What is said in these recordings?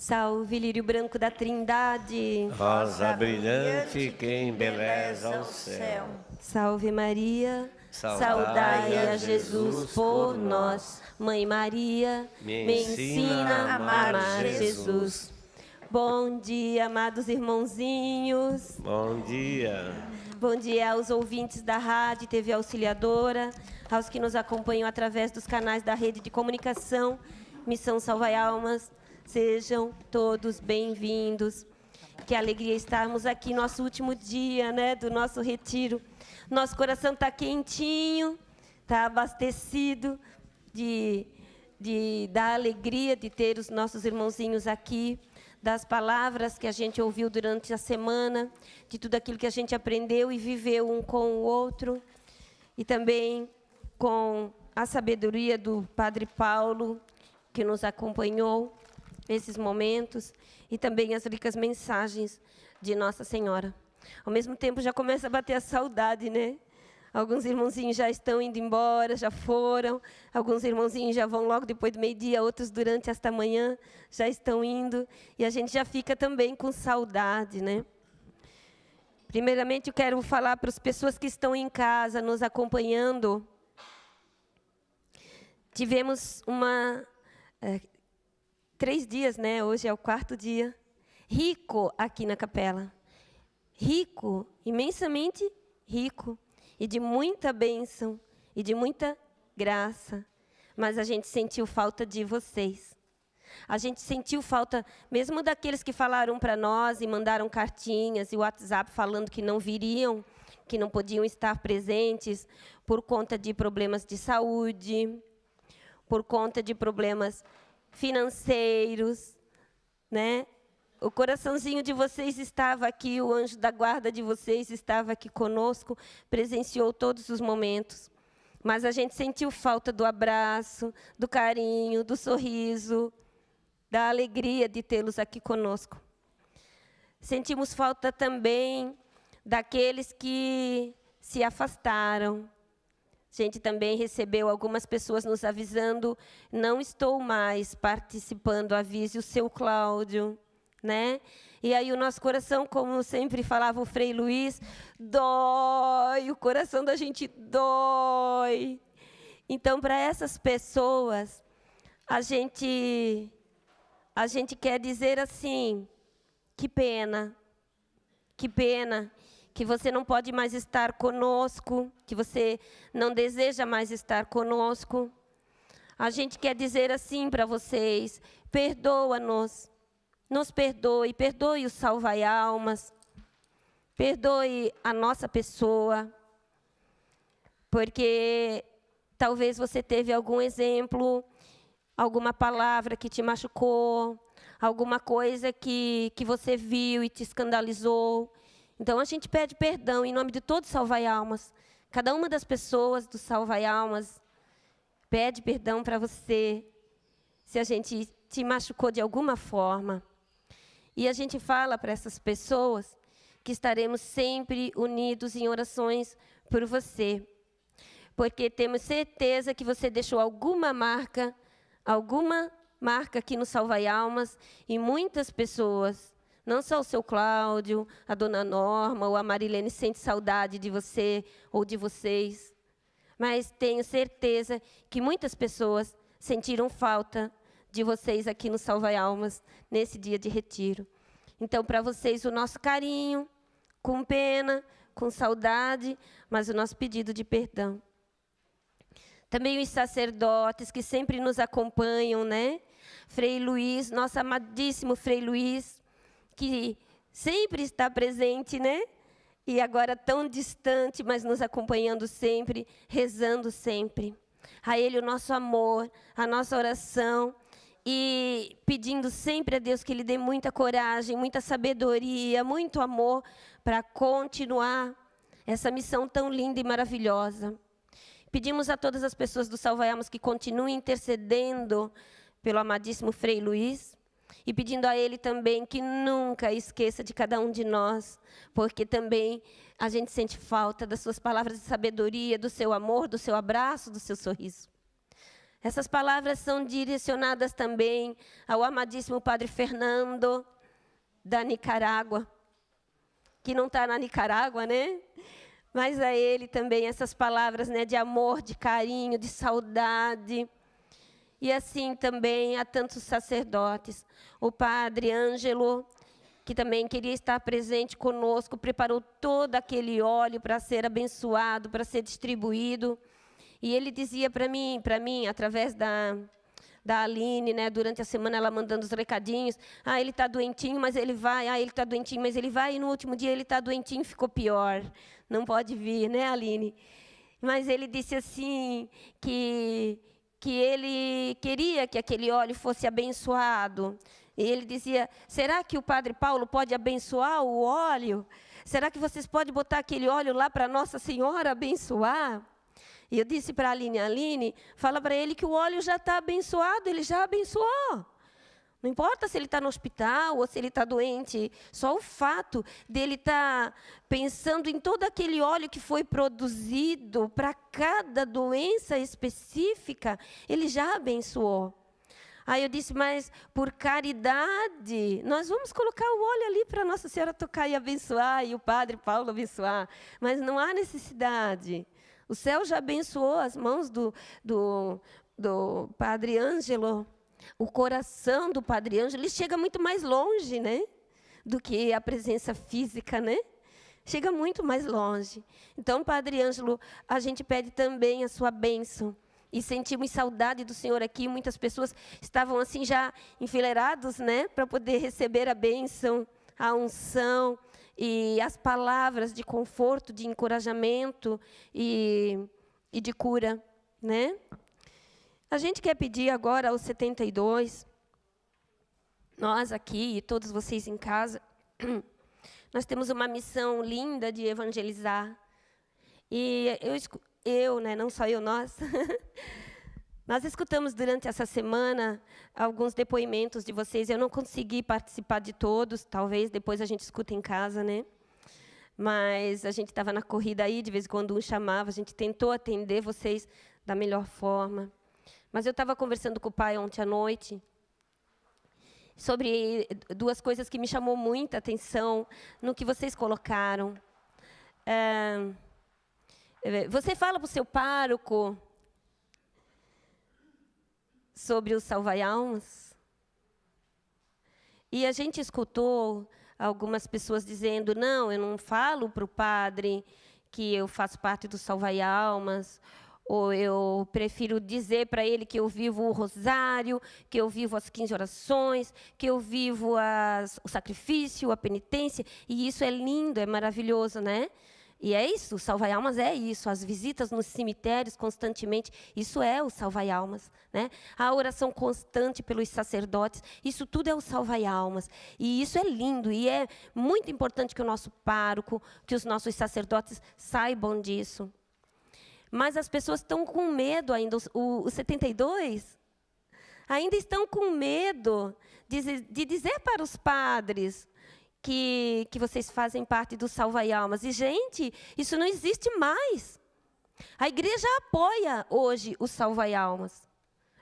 Salve, lírio branco da Trindade. Rosa brilhante que embeleza o céu. Salve Maria, Saudai a Jesus por nós. Mãe Maria, Me ensina a amar Jesus. Bom dia, amados irmãozinhos. Bom dia. Bom dia aos ouvintes da Rádio TV Auxiliadora, aos que nos acompanham através dos canais da rede de comunicação Missão Salvai Almas. Sejam todos bem-vindos. Que alegria estarmos aqui, nosso último dia, né, do nosso retiro. Nosso coração está quentinho, está abastecido da alegria de ter os nossos irmãozinhos aqui, das palavras que a gente ouviu durante a semana, de tudo aquilo que a gente aprendeu e viveu um com o outro, e também com a sabedoria do Padre Paulo, que nos acompanhou nesses momentos, e também as ricas mensagens de Nossa Senhora. Ao mesmo tempo, já começa a bater a saudade, né? Alguns irmãozinhos já estão indo embora, já foram. Alguns irmãozinhos já vão logo depois do meio-dia, outros durante esta manhã já estão indo. E a gente já fica também com saudade, né? Primeiramente, eu quero falar para as pessoas que estão em casa, nos acompanhando. Tivemos 3 dias, né? Hoje é o 4º dia. Rico aqui na capela. Rico, imensamente rico. E de muita bênção, e de muita graça. Mas a gente sentiu falta de vocês. A gente sentiu falta, mesmo daqueles que falaram para nós e mandaram cartinhas e WhatsApp falando que não viriam, que não podiam estar presentes por conta de problemas de saúde, por conta de problemas financeiros, né? O coraçãozinho de vocês estava aqui, o anjo da guarda de vocês estava aqui conosco, presenciou todos os momentos. Mas a gente sentiu falta do abraço, do carinho, do sorriso, da alegria de tê-los aqui conosco. Sentimos falta também daqueles que se afastaram. A gente também recebeu algumas pessoas nos avisando, não estou mais participando, avise o seu Cláudio. Né? E aí o nosso coração, como sempre falava o Frei Luiz, dói, o coração da gente dói. Então, para essas pessoas, a gente quer dizer assim, que pena que você não pode mais estar conosco, que você não deseja mais estar conosco. A gente quer dizer assim para vocês, perdoa-nos. Nos perdoe, perdoe o Salvai Almas, perdoe a nossa pessoa, porque talvez você teve algum exemplo, alguma palavra que te machucou, alguma coisa que você viu e te escandalizou. Então, a gente pede perdão em nome de todos os Salvai Almas. Cada uma das pessoas do Salvai Almas pede perdão para você, se a gente te machucou de alguma forma. E a gente fala para essas pessoas que estaremos sempre unidos em orações por você. Porque temos certeza que você deixou alguma marca aqui no Salvai Almas, e muitas pessoas, não só o seu Cláudio, a dona Norma ou a Marilene sente saudade de você ou de vocês, mas tenho certeza que muitas pessoas sentiram falta de vocês aqui no Salvai Almas, nesse dia de retiro. Então, para vocês, o nosso carinho, com pena, com saudade, mas o nosso pedido de perdão. Também os sacerdotes que sempre nos acompanham, né? Frei Luiz, nosso amadíssimo Frei Luiz, que sempre está presente, né? E agora tão distante, mas nos acompanhando sempre, rezando sempre. A Ele o nosso amor, a nossa oração, e pedindo sempre a Deus que Ele dê muita coragem, muita sabedoria, muito amor para continuar essa missão tão linda e maravilhosa. Pedimos a todas as pessoas do Salvai Almas que continuem intercedendo pelo amadíssimo Frei Luiz e pedindo a Ele também que nunca esqueça de cada um de nós, porque também a gente sente falta das suas palavras de sabedoria, do seu amor, do seu abraço, do seu sorriso. Essas palavras são direcionadas também ao amadíssimo Padre Fernando, da Nicarágua, que não está na Nicarágua, né? Mas a ele também essas palavras, né, de amor, de carinho, de saudade. E assim também a tantos sacerdotes. O Padre Ângelo, que também queria estar presente conosco, preparou todo aquele óleo para ser abençoado, para ser distribuído. E ele dizia para mim, através da Aline, né, durante a semana, ela mandando os recadinhos, ele está doentinho, mas ele vai, ele está doentinho, mas ele vai, e no último dia ele está doentinho, ficou pior. Não pode vir, né, Aline? Mas ele disse assim, que ele queria que aquele óleo fosse abençoado. E ele dizia, será que o Padre Paulo pode abençoar o óleo? Será que vocês podem botar aquele óleo lá para Nossa Senhora abençoar? E eu disse para a Aline, fala para ele que o óleo já está abençoado, ele já abençoou. Não importa se ele está no hospital ou se ele está doente, só o fato dele estar pensando em todo aquele óleo que foi produzido para cada doença específica, ele já abençoou. Aí eu disse, mas por caridade, nós vamos colocar o óleo ali para Nossa Senhora tocar e abençoar, e o Padre Paulo abençoar, mas não há necessidade. O céu já abençoou as mãos do Padre Ângelo. O coração do Padre Ângelo, ele chega muito mais longe, né, do que a presença física, né? Chega muito mais longe. Então, Padre Ângelo, a gente pede também a sua bênção. E sentimos saudade do Senhor aqui. Muitas pessoas estavam assim já enfileirados, né, para poder receber a bênção, a unção e as palavras de conforto, de encorajamento e de cura, né? A gente quer pedir agora aos 72, nós aqui e todos vocês em casa, nós temos uma missão linda de evangelizar. E eu, né, não só eu, nós escutamos durante essa semana alguns depoimentos de vocês. Eu não consegui participar de todos, talvez depois a gente escuta em casa, né? Mas a gente estava na corrida aí, de vez em quando um chamava, a gente tentou atender vocês da melhor forma. Mas eu estava conversando com o pai ontem à noite sobre duas coisas que me chamou muita atenção no que vocês colocaram. Você fala para o seu pároco sobre o Salvai-Almas? E a gente escutou algumas pessoas dizendo, não, eu não falo para o padre que eu faço parte do Salvai-Almas, ou eu prefiro dizer para ele que eu vivo o rosário, que eu vivo as 15 orações, que eu vivo o sacrifício, a penitência, e isso é lindo, é maravilhoso, né? E é isso, o Salvai-Almas é isso, as visitas nos cemitérios constantemente, isso é o Salvai-Almas, né? A oração constante pelos sacerdotes, isso tudo é o Salvai-Almas. E isso é lindo, e é muito importante que o nosso pároco, que os nossos sacerdotes saibam disso. Mas as pessoas estão com medo ainda, os 72 ainda estão com medo de dizer para os padres que vocês fazem parte do Salvai-Almas. E, gente, isso não existe mais. A igreja apoia hoje o Salvai-Almas.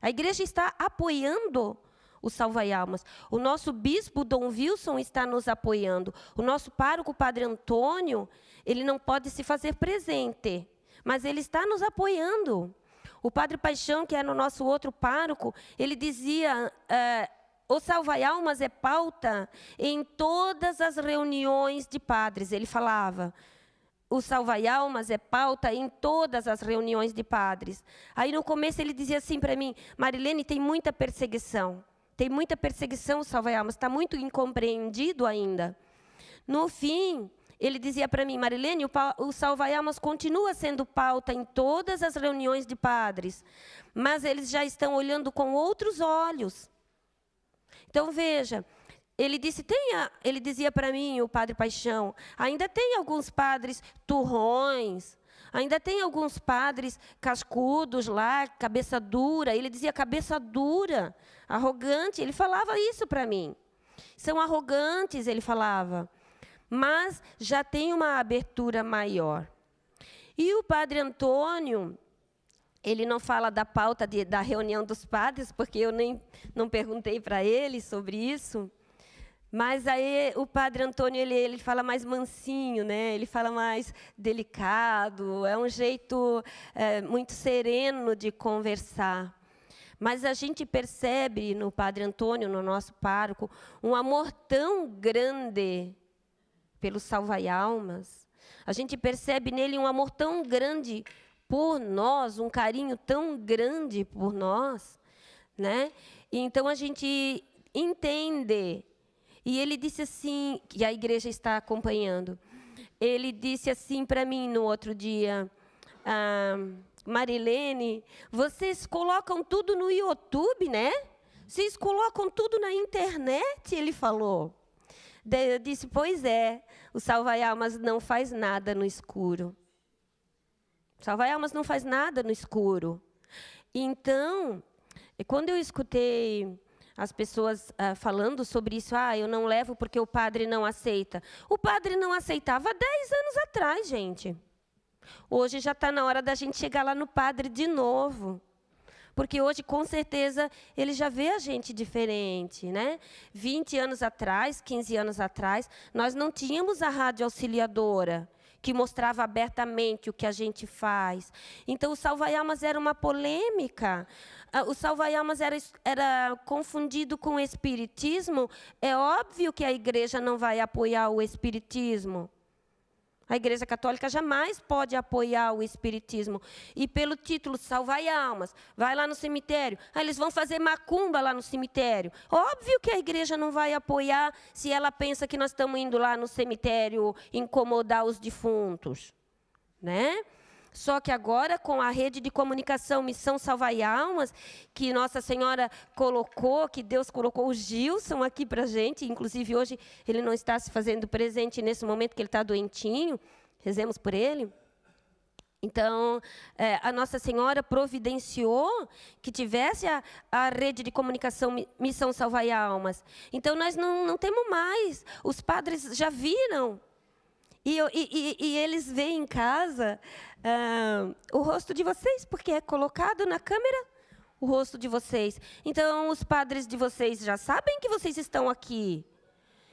A igreja está apoiando o Salvai-Almas. O nosso bispo, Dom Wilson, está nos apoiando. O nosso pároco, Padre Antônio, ele não pode se fazer presente, mas ele está nos apoiando. O Padre Paixão, que era o nosso outro pároco, ele dizia, o Salvai-Almas é pauta em todas as reuniões de padres. Ele falava, o Salvai-Almas é pauta em todas as reuniões de padres. Aí no começo ele dizia assim para mim, Marilene, tem muita perseguição. Tem muita perseguição o Salvai-Almas, está muito incompreendido ainda. No fim, ele dizia para mim, Marilene, o Salvai-Almas continua sendo pauta em todas as reuniões de padres, mas eles já estão olhando com outros olhos. Então, veja, ele dizia para mim, o Padre Paixão, ainda tem alguns padres turrões, ainda tem alguns padres cascudos lá, cabeça dura. Ele dizia cabeça dura, arrogante. Ele falava isso para mim. São arrogantes, ele falava. Mas já tem uma abertura maior. E o Padre Antônio, Ele não fala da pauta da reunião dos padres, porque eu nem não perguntei para ele sobre isso. Mas aí o Padre Antônio, ele fala mais mansinho, né? Ele fala mais delicado, é um jeito muito sereno de conversar. Mas a gente percebe no Padre Antônio, no nosso pároco, um amor tão grande pelo salvai-almas. A gente percebe nele um amor tão grande por nós, um carinho tão grande por nós, né? E então a gente entende. E ele disse assim, e a igreja está acompanhando. Ele disse assim para mim no outro dia: Marilene, vocês colocam tudo no YouTube, né? Vocês colocam tudo na internet, ele falou. Daí eu disse, pois é, o Salvai-Almas não faz nada no escuro. O Salvai-Almas não faz nada no escuro. Então, quando eu escutei as pessoas falando sobre isso, eu não levo porque o padre não aceita. O padre não aceitava há 10 anos atrás, gente. Hoje já está na hora da gente chegar lá no padre de novo. Porque hoje, com certeza, ele já vê a gente diferente, né? 20 anos atrás, 15 anos atrás, nós não tínhamos a rádio auxiliadora, que mostrava abertamente o que a gente faz. Então, o Salvai-Almas era uma polêmica. O Salvai-Almas era confundido com o espiritismo. É óbvio que a igreja não vai apoiar o espiritismo. A Igreja Católica jamais pode apoiar o espiritismo. E pelo título Salvai-Almas, vai lá no cemitério. Eles vão fazer macumba lá no cemitério. Óbvio que a igreja não vai apoiar se ela pensa que nós estamos indo lá no cemitério incomodar os defuntos, né? Só que agora, com a rede de comunicação Missão Salvai-Almas, que Nossa Senhora colocou, que Deus colocou o Gilson aqui para a gente, inclusive hoje ele não está se fazendo presente nesse momento que ele está doentinho, rezemos por ele. Então, a Nossa Senhora providenciou que tivesse a rede de comunicação Missão Salvai-Almas. Então, nós não temos mais, os padres já viram. E eles veem em casa o rosto de vocês, porque é colocado na câmera o rosto de vocês. Então, os padres de vocês já sabem que vocês estão aqui.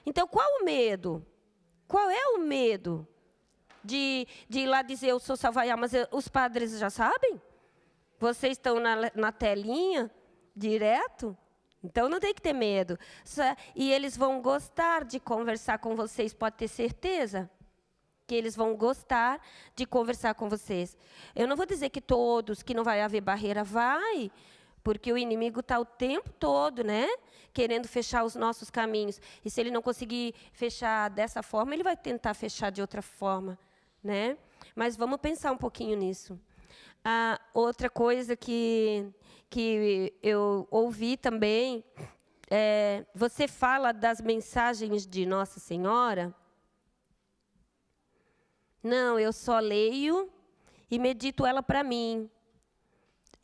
Então, qual o medo? Qual é o medo de ir lá dizer, eu sou Salvai-Almas? Os padres já sabem? Vocês estão na telinha, direto? Então, não tem que ter medo. E eles vão gostar de conversar com vocês, pode ter certeza. Que eles vão gostar de conversar com vocês. Eu não vou dizer que todos, que não vai haver barreira, vai, porque o inimigo está o tempo todo, né, querendo fechar os nossos caminhos. E se ele não conseguir fechar dessa forma, ele vai tentar fechar de outra forma, né? Mas vamos pensar um pouquinho nisso. Outra coisa que eu ouvi também, você fala das mensagens de Nossa Senhora. Não, eu só leio e medito ela para mim.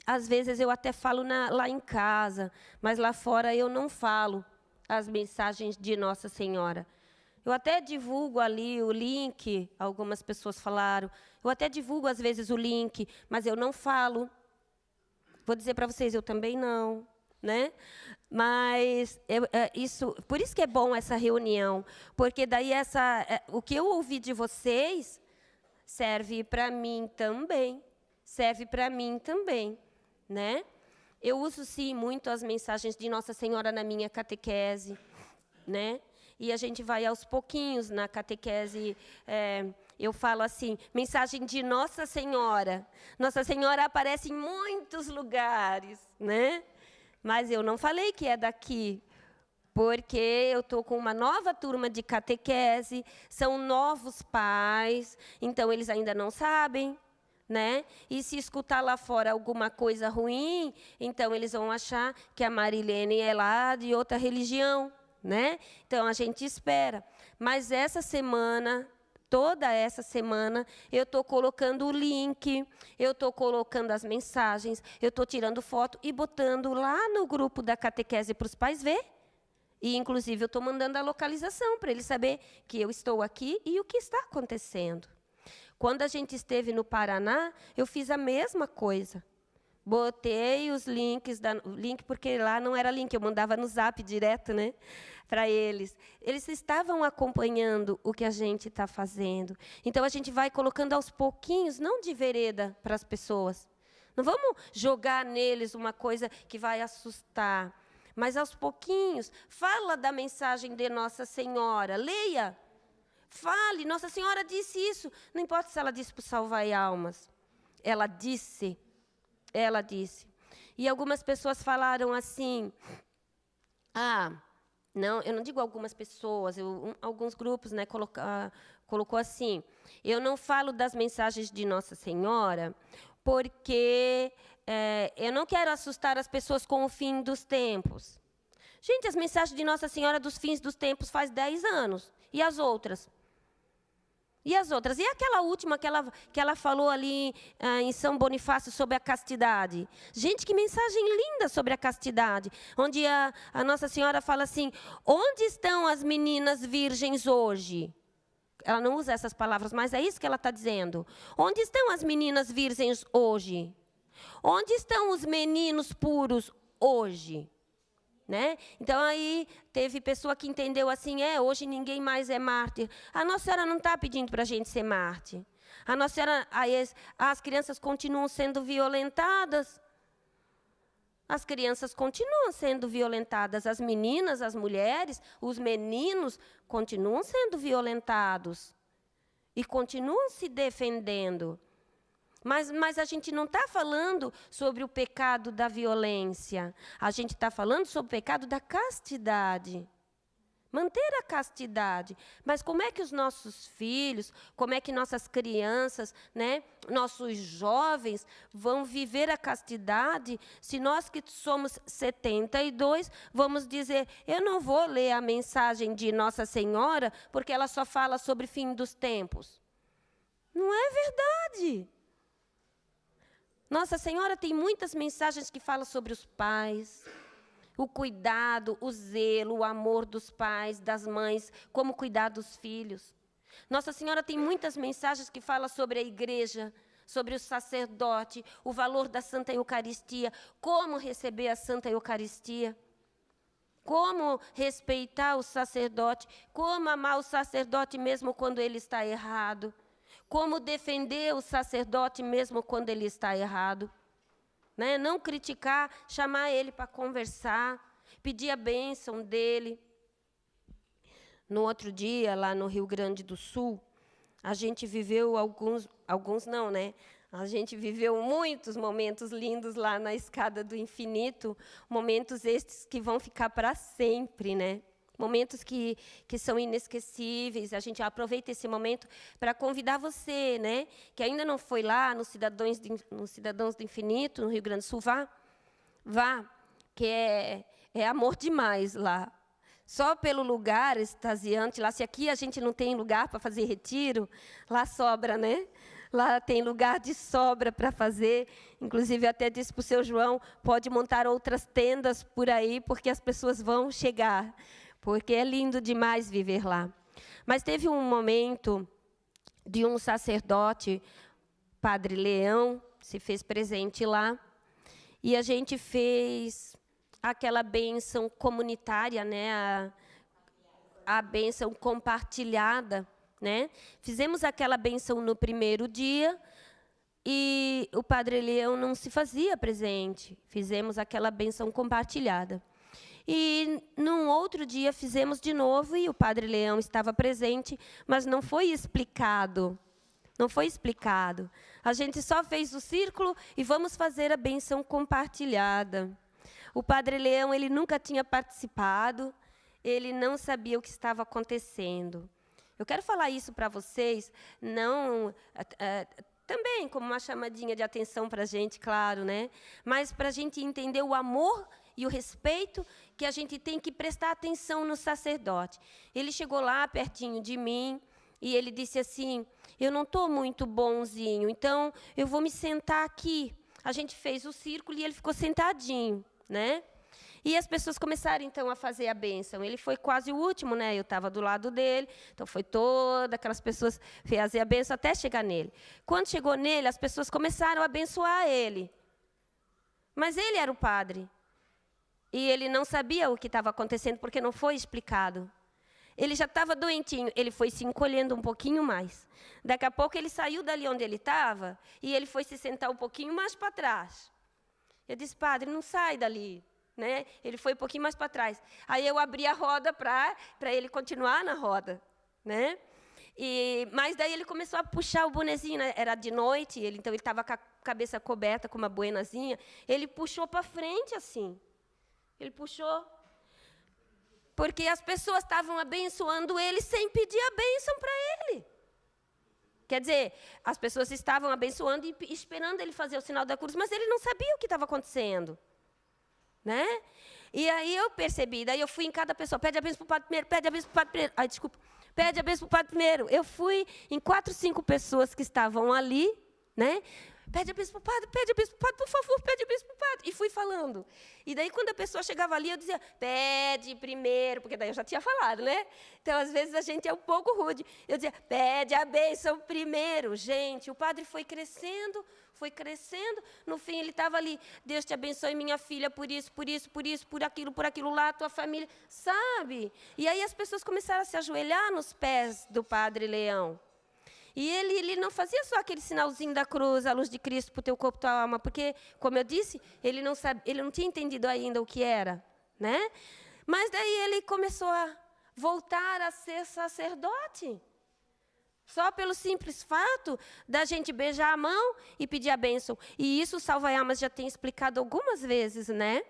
Às vezes eu até falo lá em casa, mas lá fora eu não falo as mensagens de Nossa Senhora. Eu até divulgo ali o link, algumas pessoas falaram. Eu até divulgo às vezes o link, mas eu não falo. Vou dizer para vocês, eu também não, né? Mas por isso que é bom essa reunião, porque daí o que eu ouvi de vocês serve para mim também, né? Eu uso, sim, muito as mensagens de Nossa Senhora na minha catequese, né? E a gente vai aos pouquinhos na catequese, eu falo assim, mensagem de Nossa Senhora. Nossa Senhora aparece em muitos lugares, né? Mas eu não falei que é daqui, porque eu estou com uma nova turma de catequese, são novos pais, então eles ainda não sabem, né? E se escutar lá fora alguma coisa ruim, então eles vão achar que a Marilene é lá de outra religião, né? Então a gente espera. Mas essa semana, toda essa semana, eu estou colocando o link, eu estou colocando as mensagens, eu estou tirando foto e botando lá no grupo da catequese para os pais ver. E, inclusive, eu estou mandando a localização para ele saber que eu estou aqui e o que está acontecendo. Quando a gente esteve no Paraná, eu fiz a mesma coisa. Botei os links, link porque lá não era link, eu mandava no Zap direto, né, para eles. Eles estavam acompanhando o que a gente está fazendo. Então, a gente vai colocando aos pouquinhos, não de vereda para as pessoas. Não vamos jogar neles uma coisa que vai assustar, mas aos pouquinhos, fala da mensagem de Nossa Senhora, leia, fale, Nossa Senhora disse isso, não importa se ela disse para salvar almas, ela disse. E algumas pessoas falaram assim, não, eu não digo algumas pessoas, alguns grupos, né, colocou assim, eu não falo das mensagens de Nossa Senhora, porque eu não quero assustar as pessoas com o fim dos tempos. Gente, as mensagens de Nossa Senhora dos fins dos tempos faz 10 anos. E as outras? E as outras? E aquela última que ela falou ali em São Bonifácio sobre a castidade? Gente, que mensagem linda sobre a castidade. Onde a Nossa Senhora fala assim, onde estão as meninas virgens hoje? Ela não usa essas palavras, mas é isso que ela está dizendo. Onde estão as meninas virgens hoje? Onde estão os meninos puros hoje? Né? Então, aí, teve pessoa que entendeu assim, hoje ninguém mais é mártir. A Nossa Senhora não está pedindo para a gente ser mártir. A Nossa Senhora, as crianças continuam sendo violentadas. As crianças continuam sendo violentadas. As meninas, as mulheres, os meninos continuam sendo violentados. E continuam se defendendo. Mas a gente não está falando sobre o pecado da violência. A gente está falando sobre o pecado da castidade. Manter a castidade. Mas como é que os nossos filhos, como é que nossas crianças, né, nossos jovens vão viver a castidade se nós que somos 72 vamos dizer, eu não vou ler a mensagem de Nossa Senhora porque ela só fala sobre fim dos tempos. Não é verdade. Nossa Senhora tem muitas mensagens que falam sobre os pais, o cuidado, o zelo, o amor dos pais, das mães, como cuidar dos filhos. Nossa Senhora tem muitas mensagens que falam sobre a igreja, sobre o sacerdote, o valor da Santa Eucaristia, como receber a Santa Eucaristia, como respeitar o sacerdote, como amar o sacerdote mesmo quando ele está errado. Como defender o sacerdote mesmo quando ele está errado. Né? Não criticar, chamar ele para conversar, pedir a bênção dele. No outro dia, lá no Rio Grande do Sul, a gente viveu alguns não, né? A gente viveu muitos momentos lindos lá na Escada do Infinito, momentos estes que vão ficar para sempre, né? Momentos que são inesquecíveis. A gente aproveita esse momento para convidar você, né, que ainda não foi lá no Cidadãos do Infinito, no Rio Grande do Sul, vá, que é amor demais lá. Só pelo lugar extasiante, lá, se aqui a gente não tem lugar para fazer retiro, lá sobra, né? Lá tem lugar de sobra para fazer. Inclusive, até disse para o seu João, pode montar outras tendas por aí, porque as pessoas vão chegar. Porque é lindo demais viver lá. Mas teve um momento de um sacerdote, Padre Leão, se fez presente lá, e a gente fez aquela bênção comunitária, né, a bênção compartilhada, né? Fizemos aquela bênção no primeiro dia, e o Padre Leão não se fazia presente. Fizemos aquela bênção compartilhada. E, num outro dia, fizemos de novo, e o Padre Leão estava presente, mas não foi explicado. Não foi explicado. A gente só fez o círculo e vamos fazer a bênção compartilhada. O Padre Leão, ele nunca tinha participado, ele não sabia o que estava acontecendo. Eu quero falar isso para vocês, não... também como uma chamadinha de atenção para a gente, claro, né? Mas para a gente entender o amor e o respeito que a gente tem que prestar atenção no sacerdote. Ele chegou lá pertinho de mim e ele disse assim, eu não estou muito bonzinho, então eu vou me sentar aqui. A gente fez o círculo e ele ficou sentadinho, né? E as pessoas começaram, então, a fazer a bênção. Ele foi quase o último, né? Eu estava do lado dele, então foi todas aquelas pessoas fazer a bênção até chegar nele. Quando chegou nele, as pessoas começaram a abençoar ele. Mas ele era o padre. E ele não sabia o que estava acontecendo, porque não foi explicado. Ele já estava doentinho, ele foi se encolhendo um pouquinho mais. Daqui a pouco ele saiu dali onde ele estava e ele foi se sentar um pouquinho mais para trás. Eu disse, padre, não sai dali. Né? Ele foi um pouquinho mais para trás. Aí eu abri a roda para ele continuar na roda. Né? Mas daí ele começou a puxar o bonezinho, né? Era de noite, então ele estava com a cabeça coberta com uma buenazinha. Ele puxou para frente assim. Ele puxou. Porque as pessoas estavam abençoando ele sem pedir a bênção para ele. Quer dizer, as pessoas estavam abençoando e esperando ele fazer o sinal da cruz, mas ele não sabia o que estava acontecendo. Né? E aí eu percebi, daí eu fui em cada pessoa, pede a bênção para o padre primeiro, pede a bênção para o padre primeiro. Ai, desculpa, pede a bênção para o padre primeiro. Eu fui em 4, 5 pessoas que estavam ali, né? Pede a bênção para o padre, pede a bênção para o padre, por favor, pede a bênção para o padre. E fui falando. E daí, quando a pessoa chegava ali, eu dizia, pede primeiro, porque daí eu já tinha falado, né? Então, às vezes, a gente é um pouco rude. Eu dizia, pede a bênção primeiro. Gente, o padre foi crescendo, no fim ele estava ali, Deus te abençoe minha filha por isso, por aquilo lá, tua família, sabe? E aí as pessoas começaram a se ajoelhar nos pés do Padre Leão. E ele não fazia só aquele sinalzinho da cruz, a luz de Cristo para o teu corpo e tua alma, porque, como eu disse, ele não tinha entendido ainda o que era. Né? Mas daí ele começou a voltar a ser sacerdote. Só pelo simples fato da gente beijar a mão e pedir a bênção. E isso o Salva-Almas já tem explicado algumas vezes, né?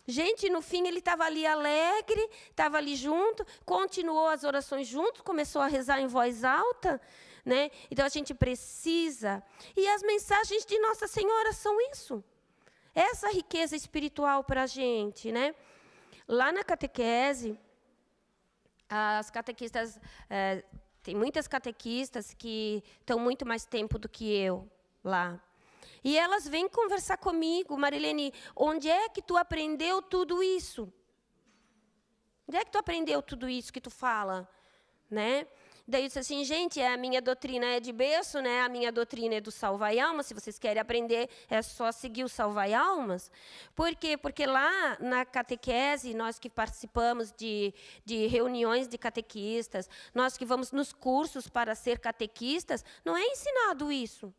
Gente, no fim ele estava ali alegre, estava ali junto, continuou as orações junto, começou a rezar em voz alta, né? Então a gente precisa. E as mensagens de Nossa Senhora são isso. Essa riqueza espiritual para a gente, né? Lá na catequese, as catequistas, tem muitas catequistas que estão muito mais tempo do que eu lá. E elas vêm conversar comigo, Marilene, onde é que tu aprendeu tudo isso? Onde é que tu aprendeu tudo isso que tu fala? Né? Daí eu disse assim, gente, a minha doutrina é de berço, né? A minha doutrina é do Salva-Almas. Se vocês querem aprender, é só seguir o Salva-Almas. Por quê? Porque lá na catequese, nós que participamos de reuniões de catequistas, nós que vamos nos cursos para ser catequistas, não é ensinado isso.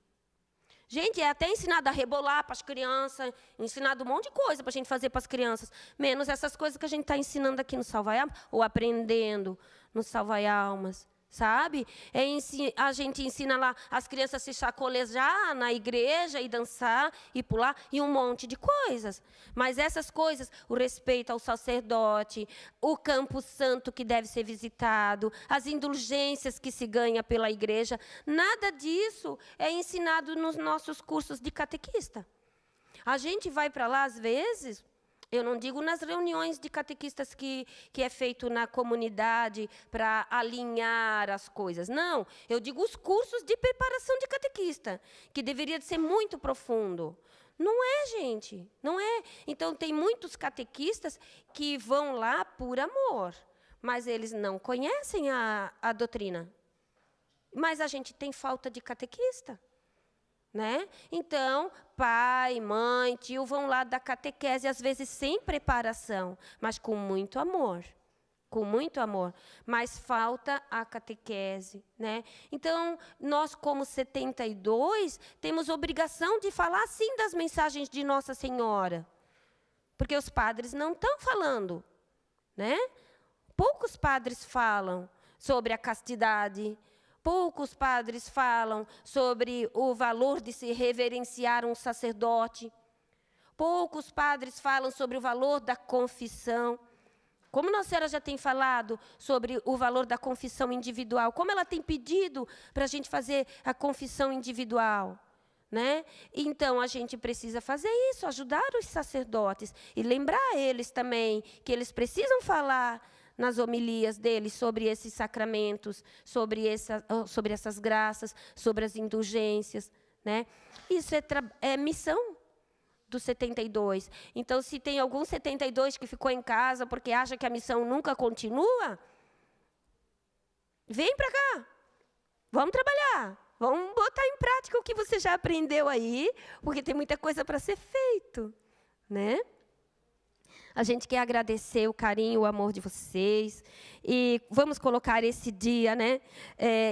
Gente, é até ensinado a rebolar para as crianças, ensinado um monte de coisa para a gente fazer para as crianças, menos essas coisas que a gente está ensinando aqui no Salva-Almas, ou aprendendo no Salva-Almas. Sabe? A gente ensina lá as crianças a se sacolejar na igreja e dançar e pular e um monte de coisas. Mas essas coisas, o respeito ao sacerdote, o campo santo que deve ser visitado, as indulgências que se ganha pela igreja, nada disso é ensinado nos nossos cursos de catequista. A gente vai para lá às vezes. Eu não digo nas reuniões de catequistas que é feito na comunidade para alinhar as coisas. Não, eu digo os cursos de preparação de catequista, que deveria ser muito profundo. Não é, gente, não é. Então, tem muitos catequistas que vão lá por amor, mas eles não conhecem a doutrina. Mas a gente tem falta de catequista. Né? Então, pai, mãe, tio vão lá dar catequese, às vezes sem preparação, mas com muito amor. Com muito amor. Mas falta a catequese. Né? Então, nós, como 72, temos obrigação de falar, sim, das mensagens de Nossa Senhora. Porque os padres não estão falando. Né? Poucos padres falam sobre a castidade. Poucos padres falam sobre o valor de se reverenciar um sacerdote. Poucos padres falam sobre o valor da confissão. Como Nossa Senhora já tem falado sobre o valor da confissão individual, como ela tem pedido para a gente fazer a confissão individual. Né? Então, a gente precisa fazer isso, ajudar os sacerdotes e lembrar eles também que eles precisam falar nas homilias deles sobre esses sacramentos, sobre essas graças, sobre as indulgências. Né? Isso é missão do 72. Então, se tem algum 72 que ficou em casa porque acha que a missão nunca continua, vem para cá, vamos trabalhar, vamos botar em prática o que você já aprendeu aí, porque tem muita coisa para ser feito. né? A gente quer agradecer o carinho, o amor de vocês. E vamos colocar esse dia, né,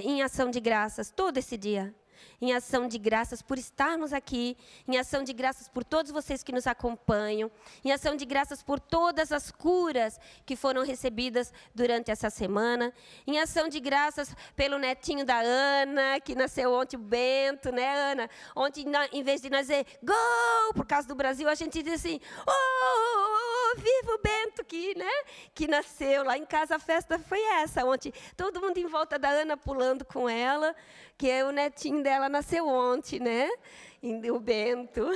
em ação de graças, todo esse dia. Em ação de graças por estarmos aqui, em ação de graças por todos vocês que nos acompanham, em ação de graças por todas as curas que foram recebidas durante essa semana, em ação de graças pelo netinho da Ana, que nasceu ontem, o Bento, né, Ana? Ontem, em vez de nós dizer gol, por causa do Brasil, a gente diz assim, viva o Bento, que nasceu lá em casa. A festa foi essa ontem, todo mundo em volta da Ana pulando com ela, que o netinho dela nasceu ontem, né? O Bento.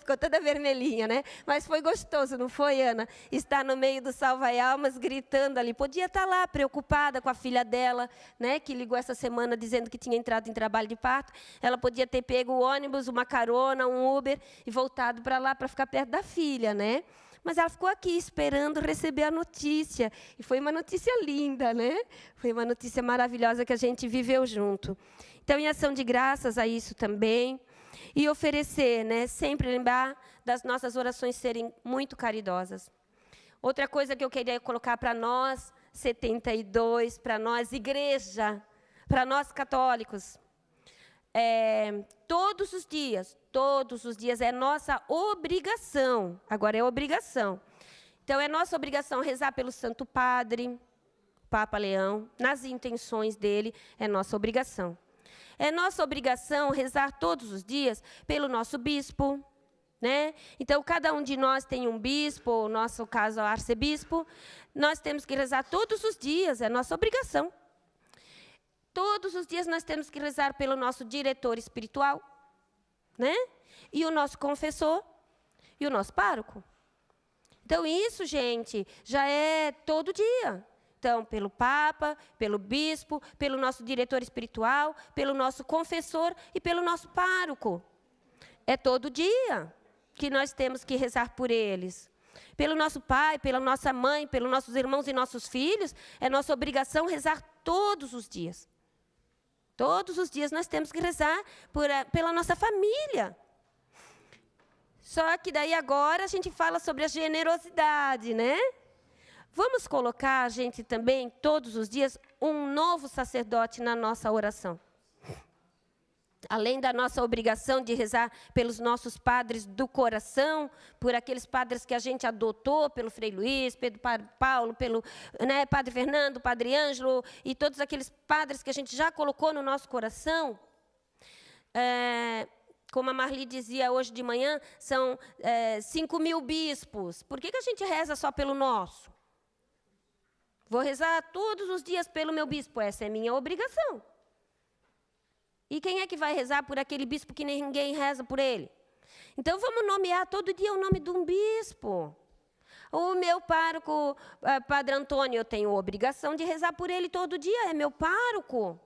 Ficou toda vermelhinha, né? Mas foi gostoso, não foi, Ana? Estar no meio do salva-almas, gritando ali. Podia estar lá, preocupada com a filha dela, né? Que ligou essa semana dizendo que tinha entrado em trabalho de parto. Ela podia ter pego o ônibus, uma carona, um Uber e voltado para lá para ficar perto da filha, né? Mas ela ficou aqui esperando receber a notícia. E foi uma notícia linda, né? Foi uma notícia maravilhosa que a gente viveu junto. Então, em ação de graças a isso também. E oferecer, né? Sempre lembrar das nossas orações serem muito caridosas. Outra coisa que eu queria colocar para nós, 72, para nós, igreja, para nós católicos. Todos os dias é nossa obrigação, agora é obrigação. Então, é nossa obrigação rezar pelo Santo Padre, Papa Leão, nas intenções dele, é nossa obrigação. É nossa obrigação rezar todos os dias pelo nosso bispo, né? Então, cada um de nós tem um bispo, no nosso caso, o arcebispo, nós temos que rezar todos os dias, é nossa obrigação. Todos os dias nós temos que rezar pelo nosso diretor espiritual, né? E o nosso confessor e o nosso pároco. Então, isso, gente, já é todo dia. Então, pelo Papa, pelo bispo, pelo nosso diretor espiritual, pelo nosso confessor e pelo nosso pároco. É todo dia que nós temos que rezar por eles. Pelo nosso pai, pela nossa mãe, pelos nossos irmãos e nossos filhos, é nossa obrigação rezar todos os dias. Todos os dias nós temos que rezar pela nossa família. Só que daí agora a gente fala sobre a generosidade, né? Vamos colocar, gente, também, todos os dias, um novo sacerdote na nossa oração. Além da nossa obrigação de rezar pelos nossos padres do coração, por aqueles padres que a gente adotou, pelo Frei Luís, pelo Padre Paulo, pelo Padre Fernando, Padre Ângelo, e todos aqueles padres que a gente já colocou no nosso coração, como a Marli dizia hoje de manhã, são 5.000 bispos. Por que a gente reza só pelo nosso? Vou rezar todos os dias pelo meu bispo, essa é minha obrigação. E quem é que vai rezar por aquele bispo que ninguém reza por ele? Então, vamos nomear todo dia o nome de um bispo. O meu pároco, Padre Antônio, eu tenho obrigação de rezar por ele todo dia, é meu pároco.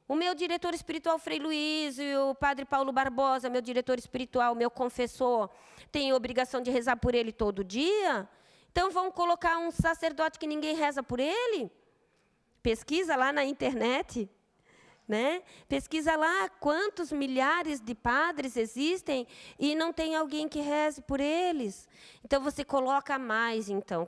O meu diretor espiritual, Frei Luís, e o Padre Paulo Barbosa, meu diretor espiritual, meu confessor, tenho obrigação de rezar por ele todo dia. Então, vamos colocar um sacerdote que ninguém reza por ele? Pesquisa lá na internet. Né? Pesquisa lá quantos milhares de padres existem e não tem alguém que reze por eles. Então, você coloca mais, então.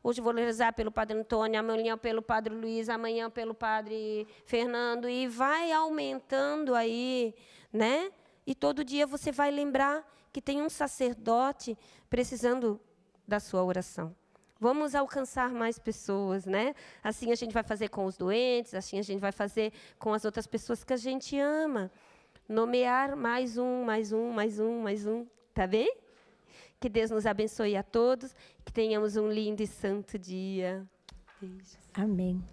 Hoje vou rezar pelo Padre Antônio, amanhã pelo Padre Luís, amanhã pelo Padre Fernando, e vai aumentando aí, né? E todo dia você vai lembrar que tem um sacerdote precisando da sua oração. Vamos alcançar mais pessoas, né? Assim a gente vai fazer com os doentes, assim a gente vai fazer com as outras pessoas que a gente ama. Nomear mais um, tá bem? Que Deus nos abençoe a todos, que tenhamos um lindo e santo dia. Beijos. Amém.